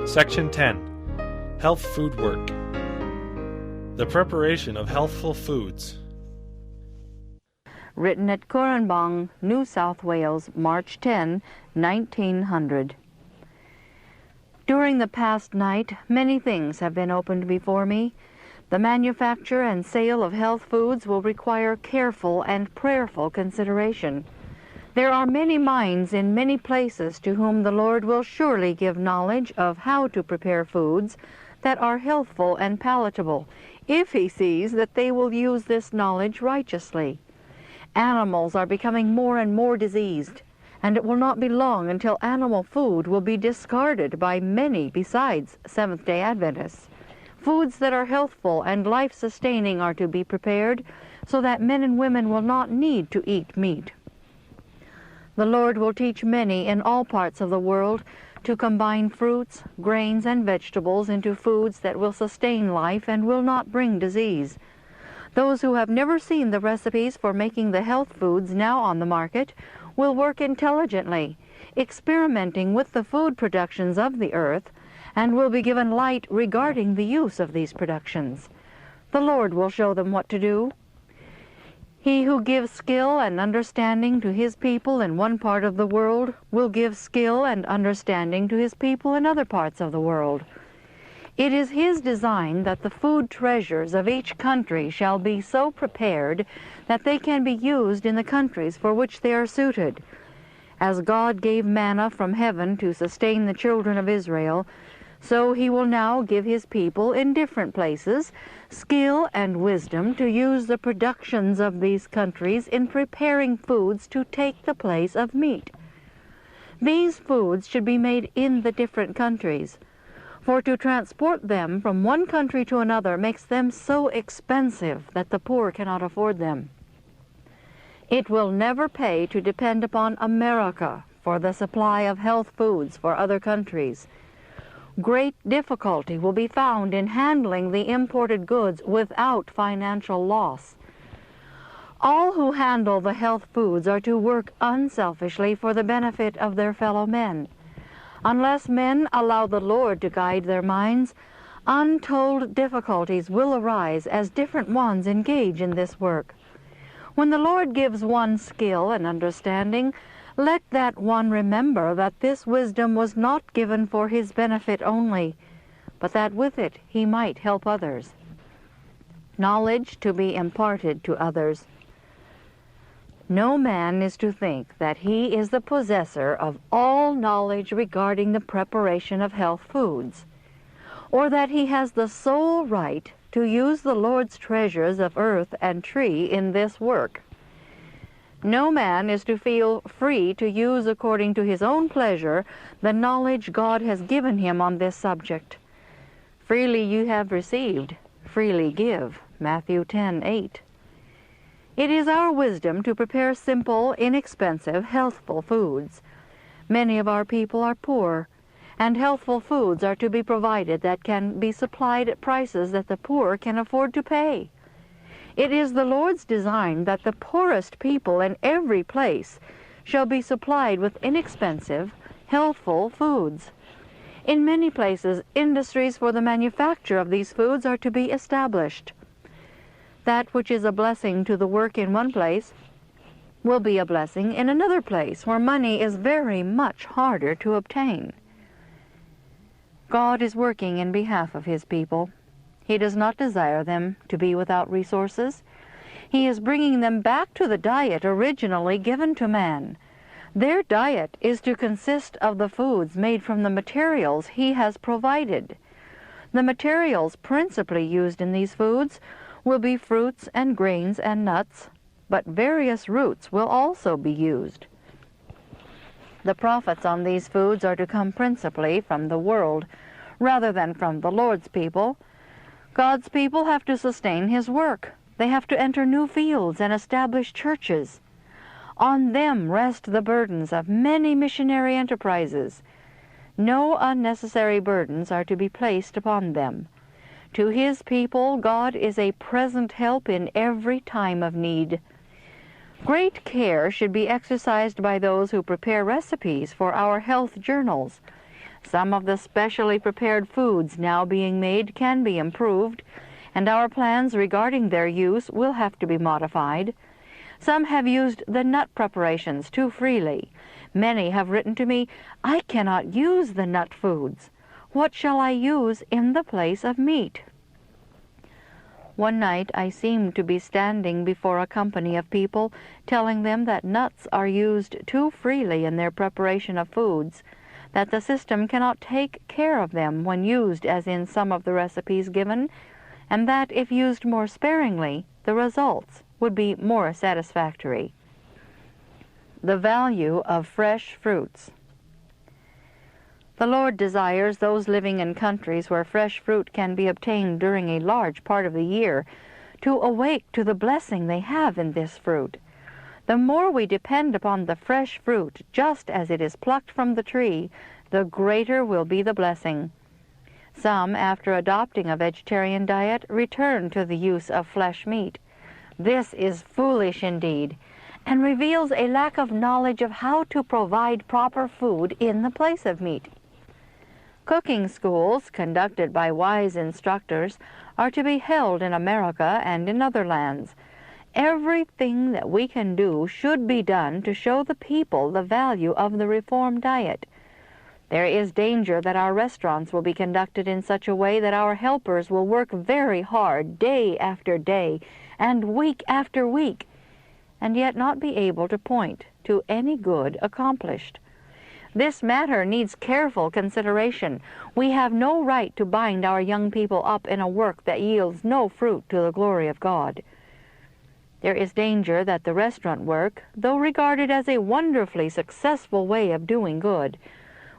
Section 10. Health Food Work. The preparation of healthful foods. Written at Currambong, New South Wales, March 10, 1900. During the past night, many things have been opened before me. The manufacture and sale of health foods will require careful and prayerful consideration. There are many minds in many places to whom the Lord will surely give knowledge of how to prepare foods that are healthful and palatable, if He sees that they will use this knowledge righteously. Animals are becoming more and more diseased, and it will not be long until animal food will be discarded by many besides Seventh-day Adventists. Foods that are healthful and life-sustaining are to be prepared so that men and women will not need to eat meat. The Lord will teach many in all parts of the world to combine fruits, grains, and vegetables into foods that will sustain life and will not bring disease. Those who have never seen the recipes for making the health foods now on the market will work intelligently, experimenting with the food productions of the earth, and will be given light regarding the use of these productions. The Lord will show them what to do. He who gives skill and understanding to His people in one part of the world will give skill and understanding to His people in other parts of the world. It is His design that the food treasures of each country shall be so prepared that they can be used in the countries for which they are suited. As God gave manna from heaven to sustain the children of Israel, so He will now give His people in different places skill and wisdom to use the productions of these countries in preparing foods to take the place of meat. These foods should be made in the different countries, for to transport them from one country to another makes them so expensive that the poor cannot afford them. It will never pay to depend upon America for the supply of health foods for other countries. Great difficulty will be found in handling the imported goods without financial loss. All who handle the health foods are to work unselfishly for the benefit of their fellow men. Unless men allow the Lord to guide their minds, untold difficulties will arise as different ones engage in this work. When the Lord gives one skill and understanding, let that one remember that this wisdom was not given for his benefit only, but that with it he might help others. Knowledge to be imparted to others. No man is to think that he is the possessor of all knowledge regarding the preparation of health foods, or that he has the sole right to use the Lord's treasures of earth and tree in this work. No man is to feel free to use according to his own pleasure the knowledge God has given him on this subject. Freely you have received, freely give. Matthew 10:8. It is our wisdom to prepare simple, inexpensive, healthful foods. Many of our people are poor, and healthful foods are to be provided that can be supplied at prices that the poor can afford to pay. It is the Lord's design that the poorest people in every place shall be supplied with inexpensive, healthful foods. In many places, industries for the manufacture of these foods are to be established. That which is a blessing to the work in one place will be a blessing in another place where money is very much harder to obtain. God is working in behalf of His people. He does not desire them to be without resources. He is bringing them back to the diet originally given to man. Their diet is to consist of the foods made from the materials He has provided. The materials principally used in these foods will be fruits and grains and nuts, but various roots will also be used. The profits on these foods are to come principally from the world, rather than from the Lord's people. God's people have to sustain His work. They have to enter new fields and establish churches. On them rest the burdens of many missionary enterprises. No unnecessary burdens are to be placed upon them. To His people, God is a present help in every time of need. Great care should be exercised by those who prepare recipes for our health journals. Some of the specially prepared foods now being made can be improved, and our plans regarding their use will have to be modified. Some have used the nut preparations too freely. Many have written to me, "I cannot use the nut foods. What shall I use in the place of meat?" One night I seemed to be standing before a company of people, telling them that nuts are used too freely in their preparation of foods, that the system cannot take care of them when used as in some of the recipes given, and that if used more sparingly, the results would be more satisfactory. The value of fresh fruits. The Lord desires those living in countries where fresh fruit can be obtained during a large part of the year to awake to the blessing they have in this fruit. The more we depend upon the fresh fruit just as it is plucked from the tree, the greater will be the blessing. Some, after adopting a vegetarian diet, return to the use of flesh meat. This is foolish indeed, and reveals a lack of knowledge of how to provide proper food in the place of meat. Cooking schools, conducted by wise instructors, are to be held in America and in other lands. Everything that we can do should be done to show the people the value of the reformed diet. There is danger that our restaurants will be conducted in such a way that our helpers will work very hard day after day and week after week, and yet not be able to point to any good accomplished. This matter needs careful consideration. We have no right to bind our young people up in a work that yields no fruit to the glory of God. There is danger that the restaurant work, though regarded as a wonderfully successful way of doing good,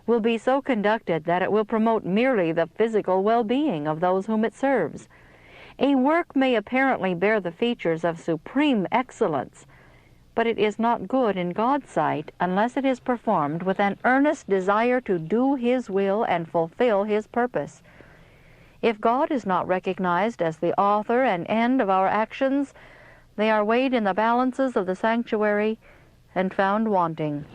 will be so conducted that it will promote merely the physical well-being of those whom it serves. A work may apparently bear the features of supreme excellence, but it is not good in God's sight unless it is performed with an earnest desire to do His will and fulfill His purpose. If God is not recognized as the author and end of our actions, they are weighed in the balances of the sanctuary and found wanting.